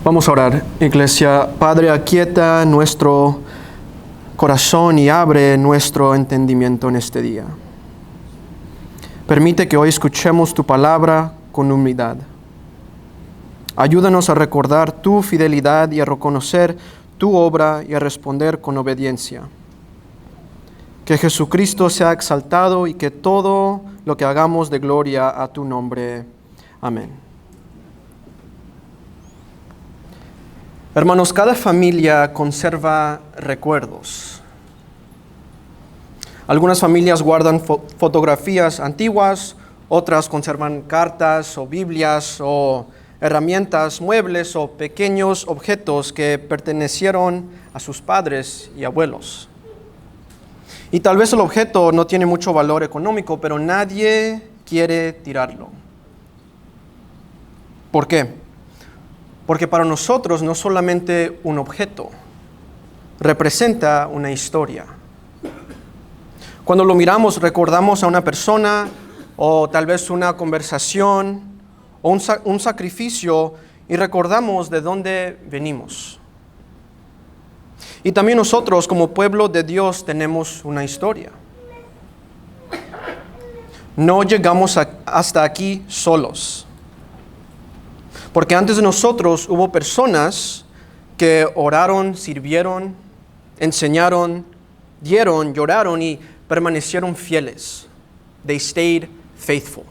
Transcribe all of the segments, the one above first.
Vamos a orar, iglesia. Padre, aquieta nuestro corazón y abre nuestro entendimiento en este día. Permite que hoy escuchemos tu palabra con humildad. Ayúdanos a recordar tu fidelidad y a reconocer tu obra y a responder con obediencia. Que Jesucristo sea exaltado y que todo lo que hagamos de gloria a tu nombre. Amén. Hermanos, cada familia conserva recuerdos. Algunas familias guardan fotografías antiguas, otras conservan cartas o Biblias o herramientas, muebles o pequeños objetos que pertenecieron a sus padres y abuelos. Y tal vez el objeto no tiene mucho valor económico, pero nadie quiere tirarlo. ¿Por qué? Porque para nosotros no solamente un objeto, representa una historia. Cuando lo miramos recordamos a una persona o tal vez una conversación o un sacrificio y recordamos de dónde venimos. Y también nosotros como pueblo de Dios tenemos una historia. No llegamos hasta aquí solos. Porque antes de nosotros hubo personas que oraron, sirvieron, enseñaron, dieron, lloraron y permanecieron fieles. They stayed faithful.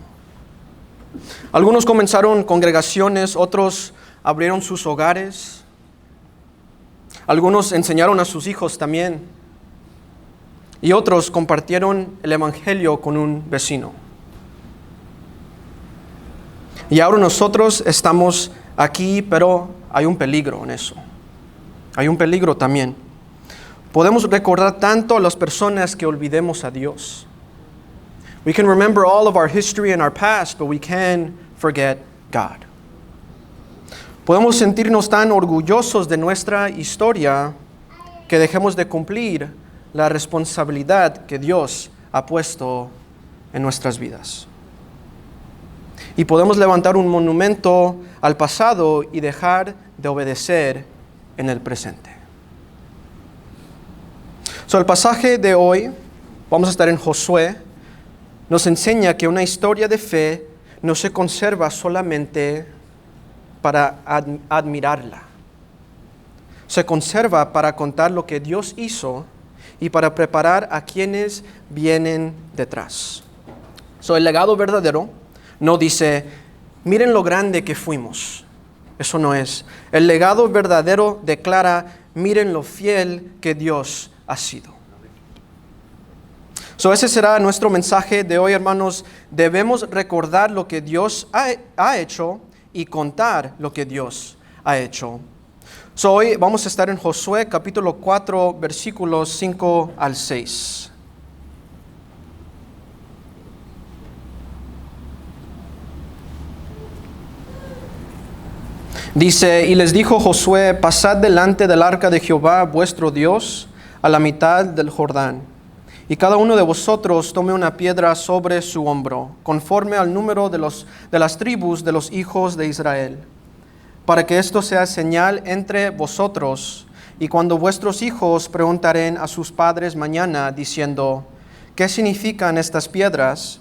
Algunos comenzaron congregaciones, otros abrieron sus hogares. Algunos enseñaron a sus hijos también. Y otros compartieron el evangelio con un vecino. Y ahora nosotros estamos aquí, pero hay un peligro en eso. Hay un peligro también. Podemos recordar tanto a las personas que olvidemos a Dios. We can remember all of our history and our past, but we can forget God. Podemos sentirnos tan orgullosos de nuestra historia que dejemos de cumplir la responsabilidad que Dios ha puesto en nuestras vidas. Y podemos levantar un monumento al pasado y dejar de obedecer en el presente. El pasaje de hoy, vamos a estar en Josué, nos enseña que una historia de fe no se conserva solamente para admirarla. Se conserva para contar lo que Dios hizo y para preparar a quienes vienen detrás. El legado verdadero no dice, miren lo grande que fuimos. Eso no es. El legado verdadero declara, miren lo fiel que Dios ha sido. Ese será nuestro mensaje de hoy, hermanos. Debemos recordar lo que Dios ha hecho y contar lo que Dios ha hecho. Hoy vamos a estar en Josué capítulo 4, versículos 5 al 6. Dice, y les dijo Josué, pasad delante del arca de Jehová vuestro Dios a la mitad del Jordán. Y cada uno de vosotros tome una piedra sobre su hombro, conforme al número de las tribus de los hijos de Israel, para que esto sea señal entre vosotros. Y cuando vuestros hijos preguntaren a sus padres mañana, diciendo, ¿qué significan estas piedras?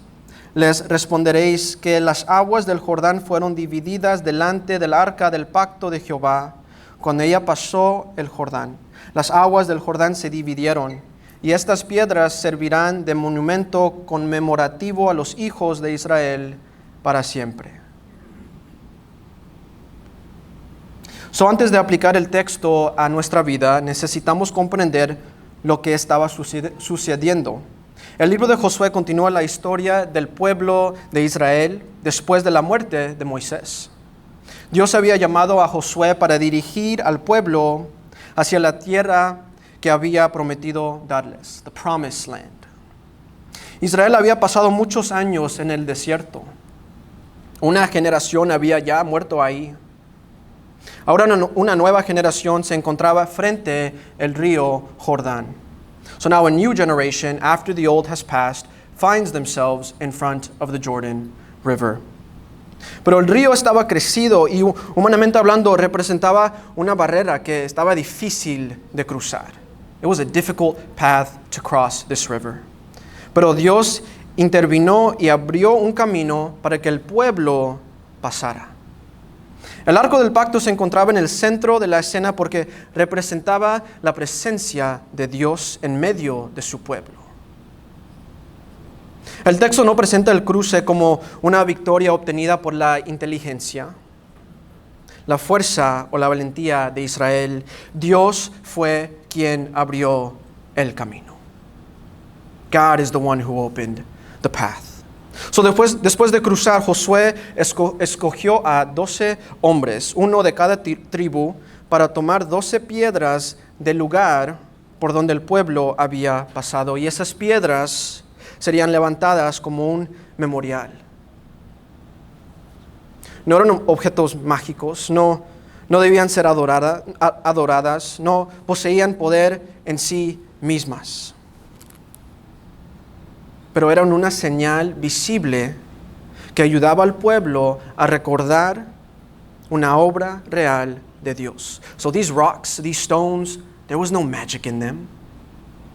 Les responderéis que las aguas del Jordán fueron divididas delante del arca del pacto de Jehová, cuando ella pasó el Jordán. Las aguas del Jordán se dividieron, y estas piedras servirán de monumento conmemorativo a los hijos de Israel para siempre. Antes de aplicar el texto a nuestra vida, necesitamos comprender lo que estaba sucediendo. El libro de Josué continúa la historia del pueblo de Israel después de la muerte de Moisés. Dios había llamado a Josué para dirigir al pueblo hacia la tierra que había prometido darles, the promised land. Israel había pasado muchos años en el desierto. Una generación había ya muerto ahí. Ahora una nueva generación se encontraba frente al río Jordán. So now a new generation, after the old has passed, finds themselves in front of the Jordan River. Pero el río estaba crecido y humanamente hablando representaba una barrera que estaba difícil de cruzar. It was a difficult path to cross this river. Pero Dios intervino y abrió un camino para que el pueblo pasara. El arco del pacto se encontraba en el centro de la escena porque representaba la presencia de Dios en medio de su pueblo. El texto no presenta el cruce como una victoria obtenida por la inteligencia, la fuerza o la valentía de Israel. Dios fue quien abrió el camino. God is the one who opened the path. So después de cruzar, Josué escogió a 12 hombres, uno de cada tribu, para tomar 12 piedras del lugar por donde el pueblo había pasado. Y esas piedras serían levantadas como un memorial. No eran objetos mágicos, no debían ser adoradas, no poseían poder en sí mismas. Pero eran una señal visible que ayudaba al pueblo a recordar una obra real de Dios. So these rocks, these stones, there was no magic in them.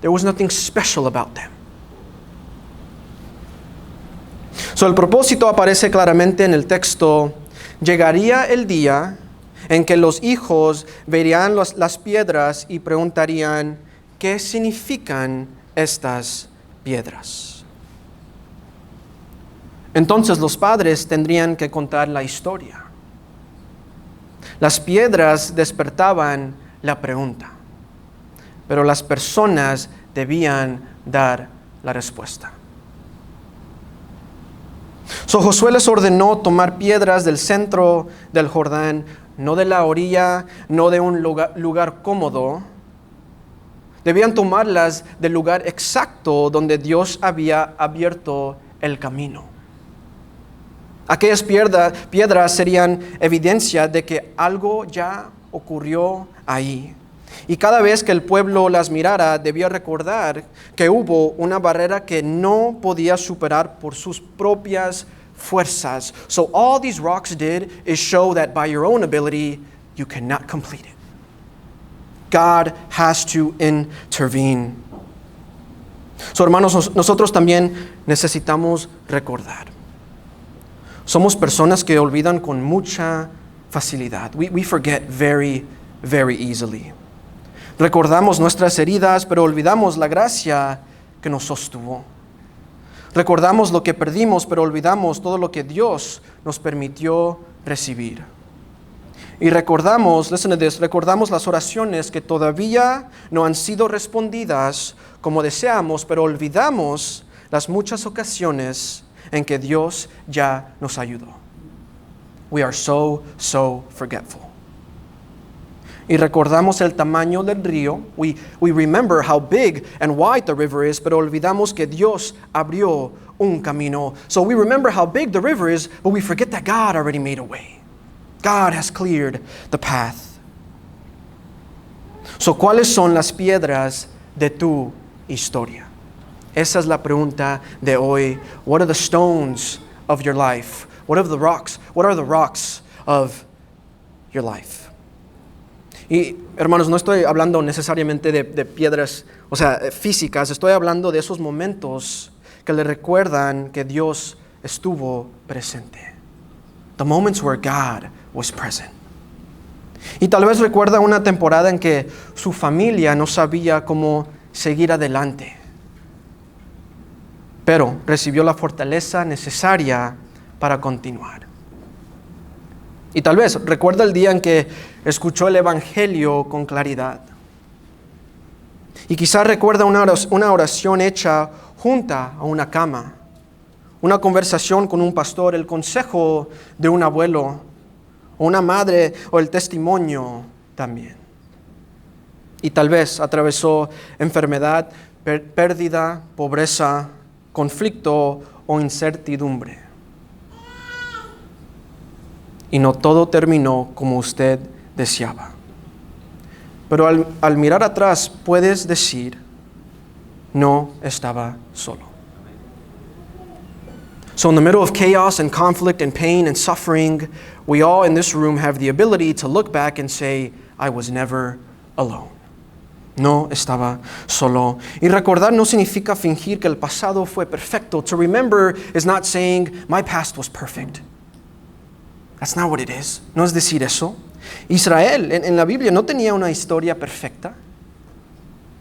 There was nothing special about them. So el propósito aparece claramente en el texto. Llegaría el día en que los hijos verían las piedras y preguntarían, ¿qué significan estas piedras? Entonces los padres tendrían que contar la historia. Las piedras despertaban la pregunta, pero las personas debían dar la respuesta. So Josué les ordenó tomar piedras del centro del Jordán, no de la orilla, no de un lugar cómodo. Debían tomarlas del lugar exacto donde Dios había abierto el camino. Aquellas piedras serían evidencia de que algo ya ocurrió ahí. Y cada vez que el pueblo las mirara, debía recordar que hubo una barrera que no podía superar por sus propias fuerzas. So all these rocks did is show that by your own ability, you cannot complete it. God has to intervene. So hermanos, nosotros también necesitamos recordar. Somos personas que olvidan con mucha facilidad. We forget very, very easily. Recordamos nuestras heridas, pero olvidamos la gracia que nos sostuvo. Recordamos lo que perdimos, pero olvidamos todo lo que Dios nos permitió recibir. Y recordamos, listen to this, recordamos las oraciones que todavía no han sido respondidas como deseamos, pero olvidamos las muchas ocasiones en que Dios ya nos ayudó. We are so forgetful. Y recordamos el tamaño del río. We remember how big and wide the river is, pero olvidamos que Dios abrió un camino. So we remember how big the river is, but we forget that God already made a way. God has cleared the path. So, ¿cuáles son las piedras de tu historia? Esa es la pregunta de hoy. What are the stones of your life? What are the rocks of your life? Y hermanos, no estoy hablando necesariamente de piedras, físicas. Estoy hablando de esos momentos que le recuerdan que Dios estuvo presente. The moments where God was present. Y tal vez recuerda una temporada en que su familia no sabía cómo seguir adelante, pero recibió la fortaleza necesaria para continuar. Y tal vez recuerda el día en que escuchó el Evangelio con claridad. Y quizás recuerda una oración hecha junta a una cama, una conversación con un pastor, el consejo de un abuelo, o una madre, o el testimonio también. Y tal vez atravesó enfermedad, pérdida, pobreza, conflicto o incertidumbre. Y no todo terminó como usted deseaba. Pero al mirar atrás puedes decir, no estaba solo. So in the middle of chaos and conflict and pain and suffering, we all in this room have the ability to look back and say, I was never alone. No estaba solo. Y recordar no significa fingir que el pasado fue perfecto. To remember is not saying, my past was perfect. That's not what it is. No es decir eso. Israel en la Biblia no tenía una historia perfecta.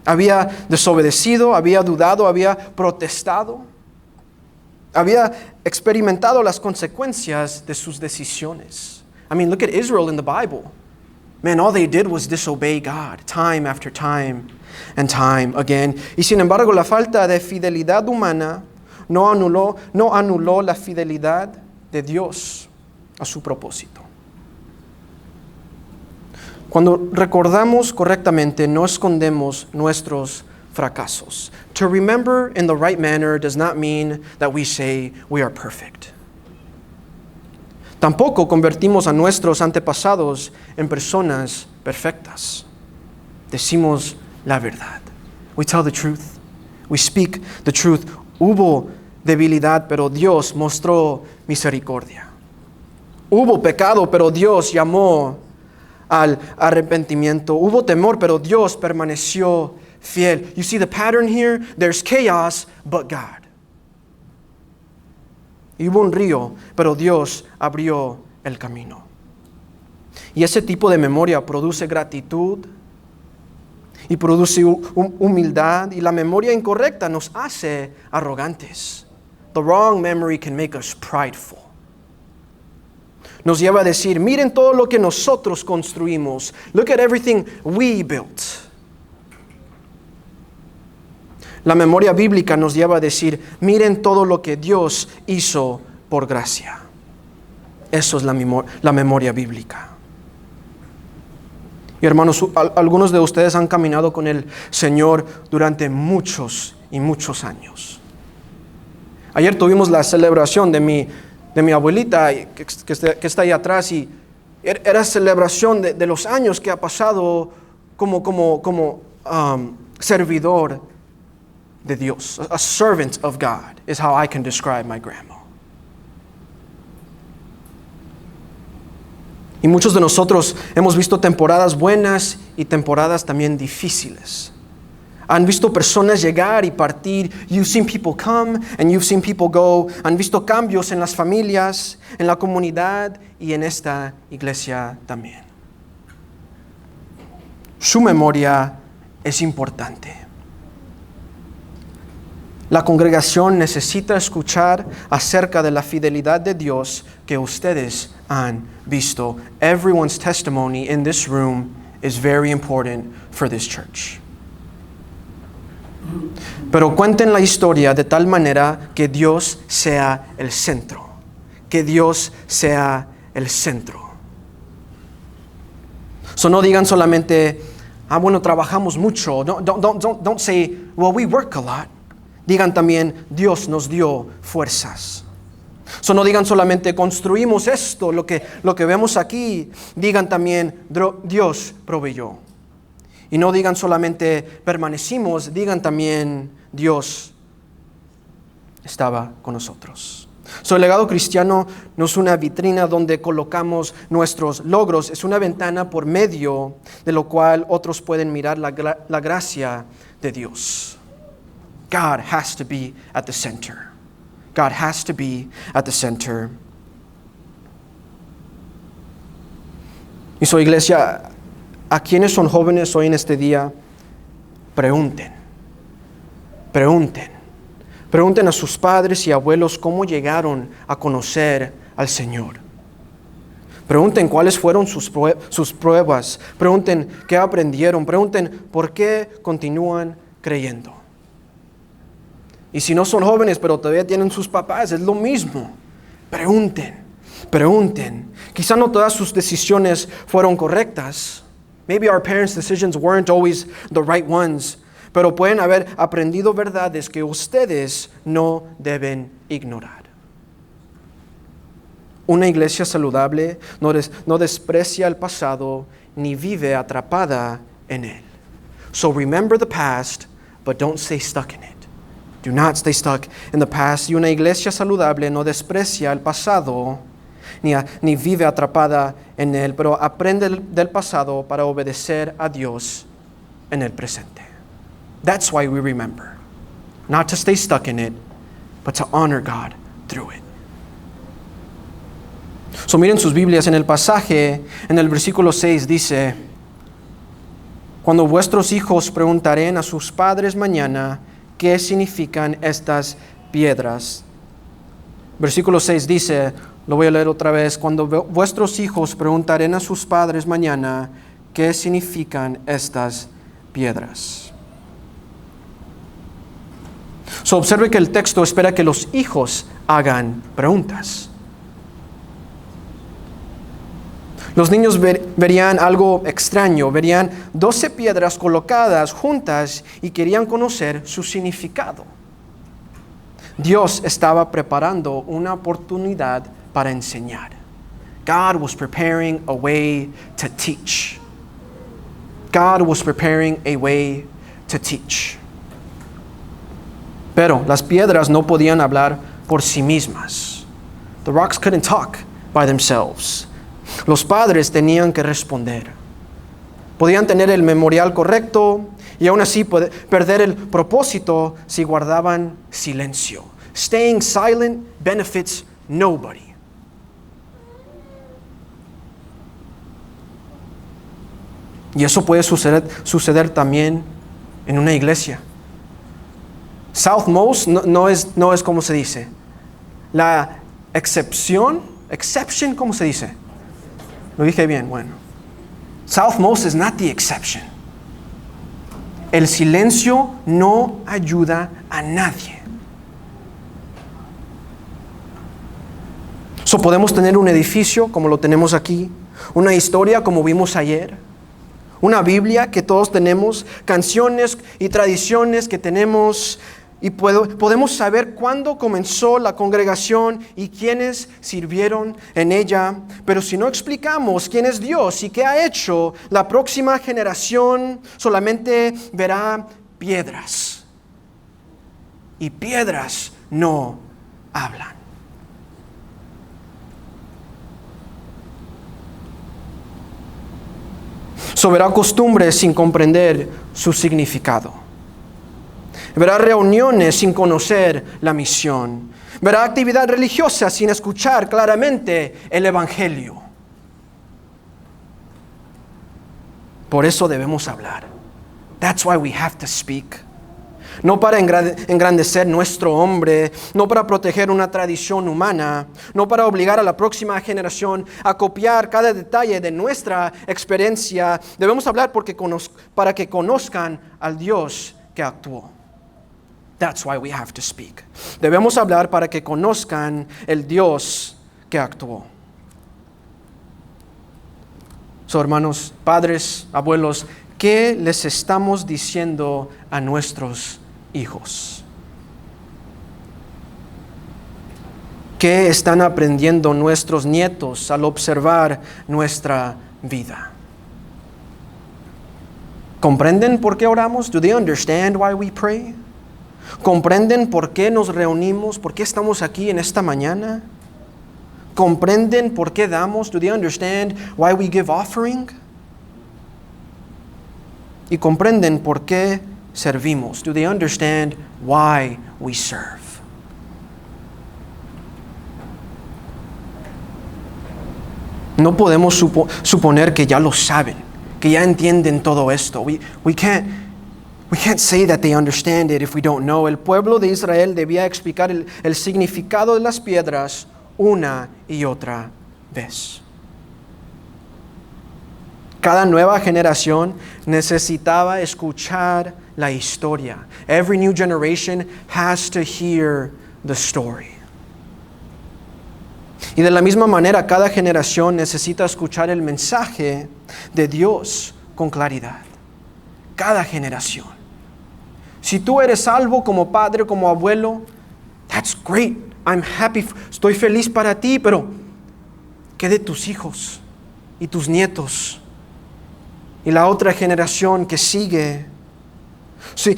Había desobedecido, había dudado, había protestado. Había experimentado las consecuencias de sus decisiones. I mean, look at Israel in the Bible. Man, all they did was disobey God, time after time and time again. Y sin embargo, la falta de fidelidad humana no anuló la fidelidad de Dios a su propósito. Cuando recordamos correctamente, no escondemos nuestros fracasos. To remember in the right manner does not mean that we say we are perfect. Tampoco convertimos a nuestros antepasados en personas perfectas. Decimos la verdad. We tell the truth. We speak the truth. Hubo debilidad, pero Dios mostró misericordia. Hubo pecado, pero Dios llamó al arrepentimiento. Hubo temor, pero Dios permaneció fiel. You see the pattern here? There's chaos, but God. Y hubo un río, pero Dios abrió el camino. Y ese tipo de memoria produce gratitud y produce humildad, y la memoria incorrecta nos hace arrogantes. The wrong memory can make us prideful. Nos lleva a decir, miren todo lo que nosotros construimos. Look at everything we built. La memoria bíblica nos lleva a decir, miren todo lo que Dios hizo por gracia. Eso es la memoria bíblica. Y hermanos, algunos de ustedes han caminado con el Señor durante muchos y muchos años. Ayer tuvimos la celebración de mi abuelita que está ahí atrás, y era celebración de los años que ha pasado como servidor de Dios. A servant of God is how I can describe my grandma. Y muchos de nosotros hemos visto temporadas buenas y temporadas también difíciles. Han visto personas llegar y partir. You've seen people come and you've seen people go. Han visto cambios en las familias, en la comunidad y en esta iglesia también. Su memoria es importante. La congregación necesita escuchar acerca de la fidelidad de Dios que ustedes han visto. Everyone's testimony in this room is very important for this church. Pero cuenten la historia de tal manera que Dios sea el centro. Que Dios sea el centro. So no digan solamente, bueno, trabajamos mucho. Don't say, well, we work a lot. Digan también, Dios nos dio fuerzas. So no digan solamente, construimos esto, lo que vemos aquí. Digan también, Dios proveyó. Y no digan solamente, permanecimos. Digan también, Dios estaba con nosotros. So el legado cristiano no es una vitrina donde colocamos nuestros logros. Es una ventana por medio de lo cual otros pueden mirar la gracia de Dios. God has to be at the center. God has to be at the center. Y so, iglesia, a quienes son jóvenes hoy en este día, pregunten a sus padres y abuelos cómo llegaron a conocer al Señor. Pregunten cuáles fueron sus pruebas. Pregunten qué aprendieron. Pregunten por qué continúan creyendo. Y si no son jóvenes, pero todavía tienen sus papás, es lo mismo. Pregunten. Quizá no todas sus decisiones fueron correctas. Maybe our parents' decisions weren't always the right ones. Pero pueden haber aprendido verdades que ustedes no deben ignorar. Una iglesia saludable no desprecia el pasado ni vive atrapada en él. So remember the past, but don't stay stuck in it. Do not stay stuck in the past. Y una iglesia saludable no desprecia el pasado ni vive atrapada en él, pero aprende del pasado para obedecer a Dios en el presente. That's why we remember. Not to stay stuck in it, but to honor God through it. So miren sus Biblias, en el pasaje, en el versículo 6 dice: cuando vuestros hijos preguntaren a sus padres mañana qué significan estas piedras. Versículo 6 dice, lo voy a leer otra vez: cuando vuestros hijos preguntaren a sus padres mañana qué significan estas piedras. So observe que el texto espera que los hijos hagan preguntas. Los niños verían algo extraño, verían 12 piedras colocadas juntas y querían conocer su significado. Dios estaba preparando una oportunidad para enseñar. God was preparing a way to teach. God was preparing a way to teach. Pero las piedras no podían hablar por sí mismas. The rocks couldn't talk by themselves. Los padres tenían que responder. Podían tener el memorial correcto y aún así perder el propósito si guardaban silencio. Staying silent benefits nobody. Y eso puede suceder también en una iglesia. Southmost no es como se dice. La exception, ¿cómo se dice? Lo dije bien, bueno. Southmost is not the exception. El silencio no ayuda a nadie. So podemos tener un edificio como lo tenemos aquí, una historia como vimos ayer, una Biblia que todos tenemos, canciones y tradiciones que tenemos, y podemos saber cuándo comenzó la congregación y quiénes sirvieron en ella. Pero si no explicamos quién es Dios y qué ha hecho, la próxima generación solamente verá piedras. Y piedras no hablan. Verá costumbres sin comprender su significado. Verá reuniones sin conocer la misión. Verá actividad religiosa sin escuchar claramente el Evangelio. Por eso debemos hablar. That's why we have to speak. No para engrandecer nuestro hombre, no para proteger una tradición humana, no para obligar a la próxima generación a copiar cada detalle de nuestra experiencia. Debemos hablar para que conozcan al Dios que actuó. That's why we have to speak. Debemos hablar para que conozcan el Dios que actuó. Hermanos, padres, abuelos, ¿qué les estamos diciendo a nuestros hijos? ¿Qué están aprendiendo nuestros nietos al observar nuestra vida? ¿Comprenden por qué oramos? Do they understand why we pray? ¿Comprenden por qué nos reunimos? ¿Por qué estamos aquí en esta mañana? ¿Comprenden por qué damos? Do they understand why we give offering? ¿Y comprenden por qué servimos? Do they understand why we serve? No podemos suponer que ya lo saben, que ya entienden todo esto. We can't say that they understand it if we don't know. El pueblo de Israel debía explicar el significado de las piedras una y otra vez. Cada nueva generación necesitaba escuchar la historia. Every new generation has to hear the story. Y de la misma manera, cada generación necesita escuchar el mensaje de Dios con claridad. Cada generación. Si tú eres salvo como padre, como abuelo, that's great. I'm happy. Estoy feliz para ti, pero ¿qué de tus hijos y tus nietos? Y la otra generación que sigue. Sí,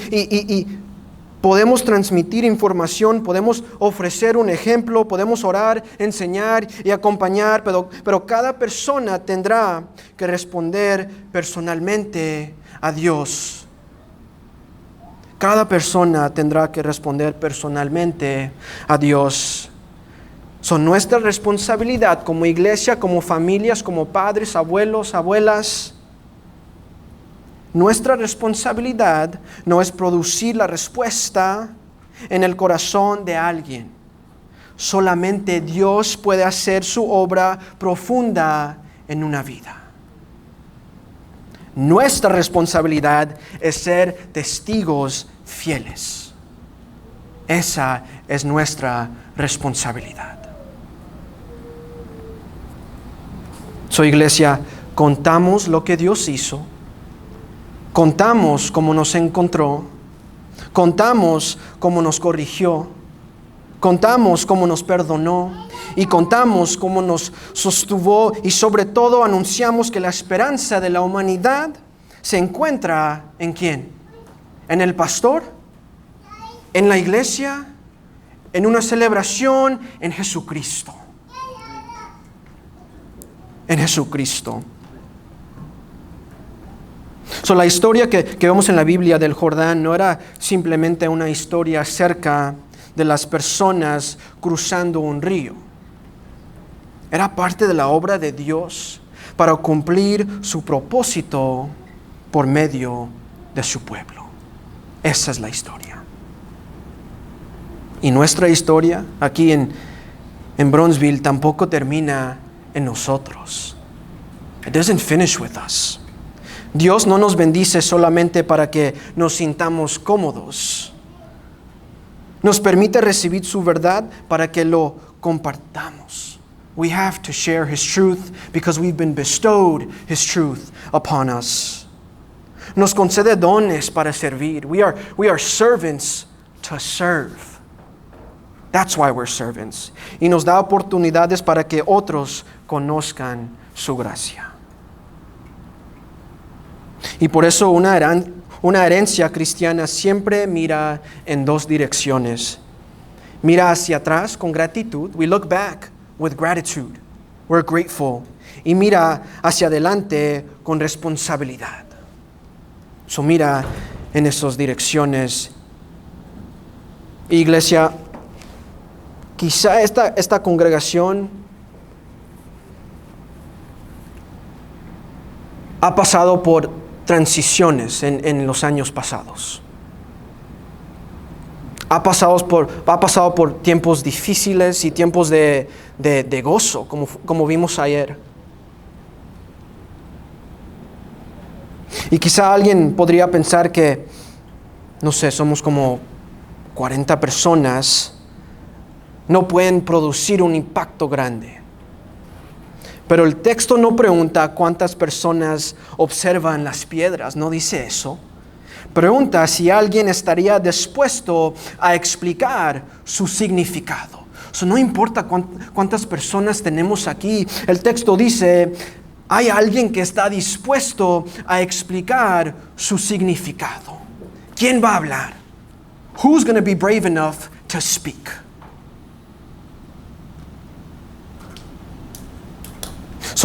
Podemos transmitir información, podemos ofrecer un ejemplo, podemos orar, enseñar y acompañar, pero cada persona tendrá que responder personalmente a Dios. Cada persona tendrá que responder personalmente a Dios. Son nuestra responsabilidad como iglesia, como familias, como padres, abuelos, abuelas. Nuestra responsabilidad no es producir la respuesta en el corazón de alguien. Solamente Dios puede hacer su obra profunda en una vida. Nuestra responsabilidad es ser testigos fieles. Esa es nuestra responsabilidad. Iglesia, contamos lo que Dios hizo. Contamos cómo nos encontró, contamos cómo nos corrigió, contamos cómo nos perdonó y contamos cómo nos sostuvo y sobre todo anunciamos que la esperanza de la humanidad se encuentra ¿en quién? ¿En el pastor? ¿En la iglesia? ¿En una celebración? En Jesucristo. En Jesucristo. La historia que vemos en la Biblia del Jordán no era simplemente una historia acerca de las personas cruzando un río. Era parte de la obra de Dios para cumplir su propósito por medio de su pueblo. Esa es la historia. Y nuestra historia aquí en Bronzeville tampoco termina en nosotros. It doesn't finish with us. Dios no nos bendice solamente para que nos sintamos cómodos. Nos permite recibir su verdad para que lo compartamos. We have to share His truth because we've been bestowed His truth upon us. Nos concede dones para servir. We are servants to serve. That's why we're servants. Y nos da oportunidades para que otros conozcan su gracia. Y por eso una herencia cristiana siempre mira en dos direcciones. Mira hacia atrás con gratitud. We look back with gratitude. We're grateful. Y mira hacia adelante con responsabilidad. Mira en esas direcciones. Iglesia, quizá esta congregación ha pasado por transiciones en los años pasados. Ha pasado por tiempos difíciles y tiempos de gozo, como vimos ayer. Y quizá alguien podría pensar que, no sé, somos como 40 personas, no pueden producir un impacto grande. Pero el texto no pregunta cuántas personas observan las piedras, no dice eso. Pregunta si alguien estaría dispuesto a explicar su significado. No importa cuántas personas tenemos aquí, el texto dice, hay alguien que está dispuesto a explicar su significado. ¿Quién va a hablar? Who's going to be brave enough to speak?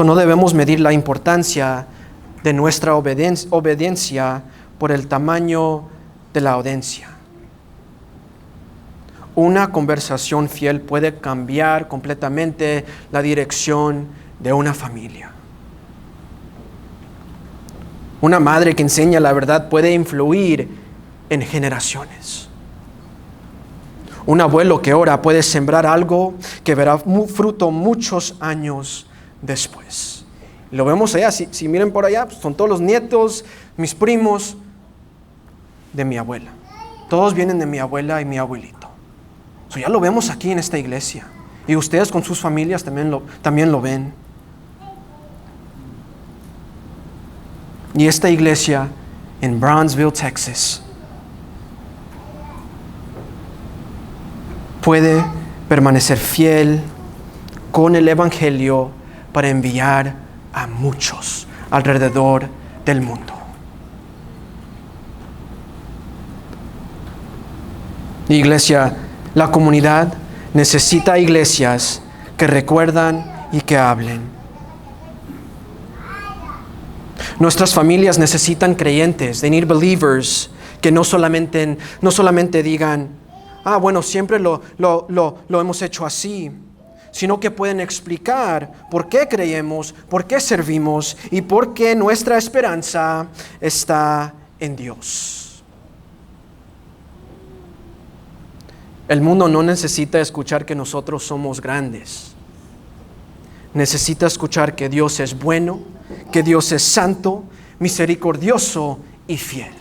No debemos medir la importancia de nuestra obediencia por el tamaño de la audiencia. Una conversación fiel puede cambiar completamente la dirección de una familia. Una madre que enseña la verdad puede influir en generaciones. Un abuelo que ora puede sembrar algo que verá fruto muchos años después. Lo vemos allá, si miren por allá, son todos los nietos, mis primos de mi abuela. Todos vienen de mi abuela y mi abuelito. Ya lo vemos aquí en esta iglesia. Y ustedes con sus familias también lo ven. Y esta iglesia en Brownsville, Texas, puede permanecer fiel con el Evangelio para enviar a muchos alrededor del mundo. Iglesia, la comunidad necesita iglesias que recuerdan y que hablen. Nuestras familias necesitan creyentes, they need believers, que no solamente digan, bueno, siempre lo hemos hecho así, sino que pueden explicar por qué creemos, por qué servimos y por qué nuestra esperanza está en Dios. El mundo no necesita escuchar que nosotros somos grandes. Necesita escuchar que Dios es bueno, que Dios es santo, misericordioso y fiel.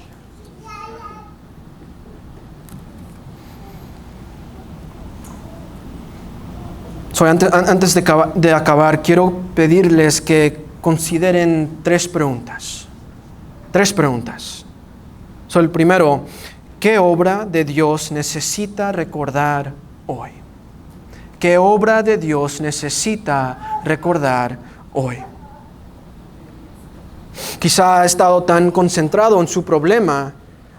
Antes de acabar, quiero pedirles que consideren tres preguntas. El primero, ¿qué obra de Dios necesita recordar hoy? ¿Qué obra de Dios necesita recordar hoy? Quizá ha estado tan concentrado en su problema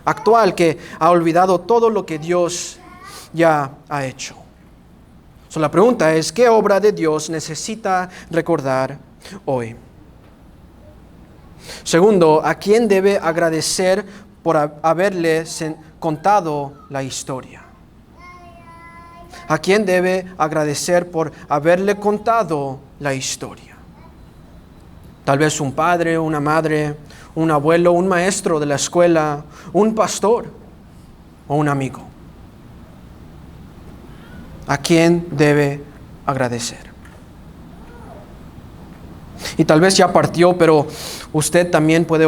actual que ha olvidado todo lo que Dios ya ha hecho. La pregunta es, ¿qué obra de Dios necesita recordar hoy? Segundo, ¿a quién debe agradecer por haberle contado la historia? ¿A quién debe agradecer por haberle contado la historia? Tal vez un padre, una madre, un abuelo, un maestro de la escuela, un pastor o un amigo. ¿A quién debe agradecer? Y tal vez ya partió, pero usted también puede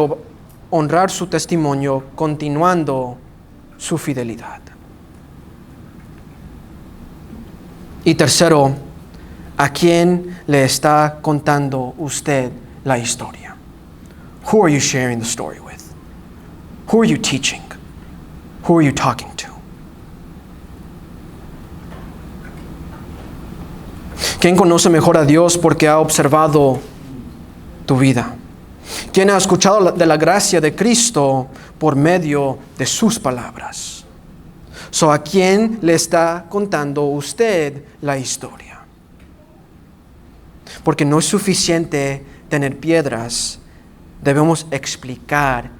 honrar su testimonio continuando su fidelidad. Y tercero, ¿a quién le está contando usted la historia? Who are you sharing the story with? Who are you teaching? Who are you talking to? ¿Quién conoce mejor a Dios porque ha observado tu vida? ¿Quién ha escuchado de la gracia de Cristo por medio de sus palabras? ¿A quién le está contando usted la historia? Porque no es suficiente tener piedras. Debemos explicar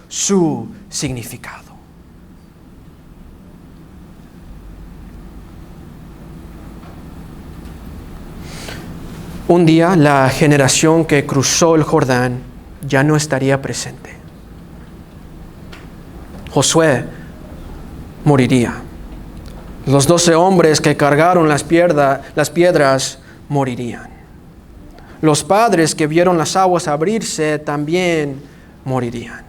su significado. Un día la generación que cruzó el Jordán ya no estaría presente. Josué moriría. Los 12 hombres que cargaron las piedras morirían. Los padres que vieron las aguas abrirse también morirían.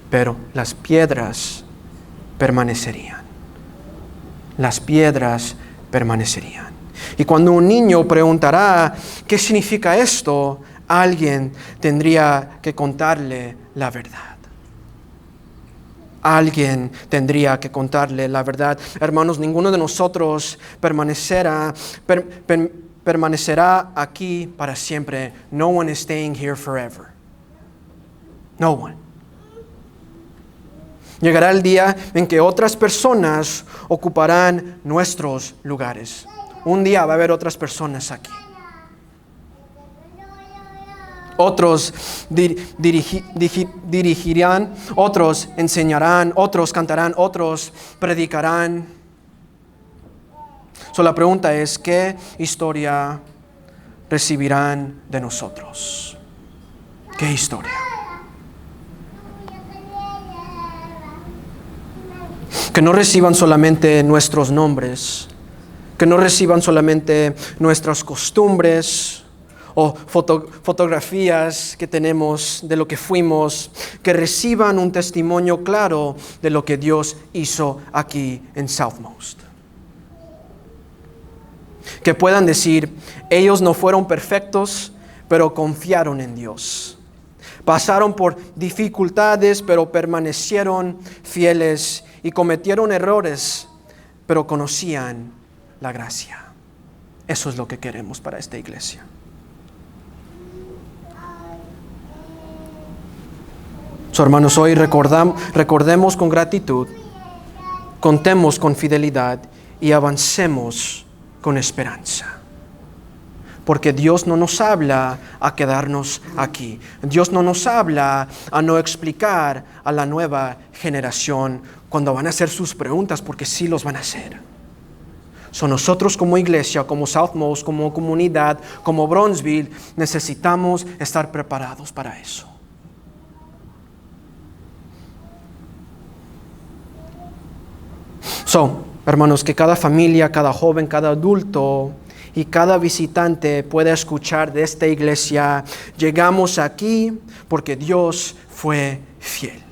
Pero las piedras permanecerían. Las piedras permanecerían. Y cuando un niño preguntará, ¿qué significa esto?, alguien tendría que contarle la verdad. Alguien tendría que contarle la verdad. Hermanos, ninguno de nosotros permanecerá aquí para siempre. No one is staying here forever. No one. Llegará el día en que otras personas ocuparán nuestros lugares. Un día va a haber otras personas aquí. Otros dirigirán, otros enseñarán, otros cantarán, otros predicarán. La pregunta es, ¿qué historia recibirán de nosotros? ¿Qué historia? Que no reciban solamente nuestros nombres, que no reciban solamente nuestras costumbres o fotografías que tenemos de lo que fuimos, que reciban un testimonio claro de lo que Dios hizo aquí en Southmost. Que puedan decir, ellos no fueron perfectos, pero confiaron en Dios. Pasaron por dificultades, pero permanecieron fieles y cometieron errores, pero conocían la gracia. Eso es lo que queremos para esta iglesia. So, hermanos, hoy recordemos con gratitud, contemos con fidelidad y avancemos con esperanza. Porque Dios no nos habla a quedarnos aquí. Dios no nos habla a no explicar a la nueva generación cuando van a hacer sus preguntas, porque sí los van a hacer. Nosotros como iglesia, como Southmost, como comunidad, como Bronzeville, necesitamos estar preparados para eso. Hermanos, que cada familia, cada joven, cada adulto y cada visitante pueda escuchar de esta iglesia: llegamos aquí porque Dios fue fiel.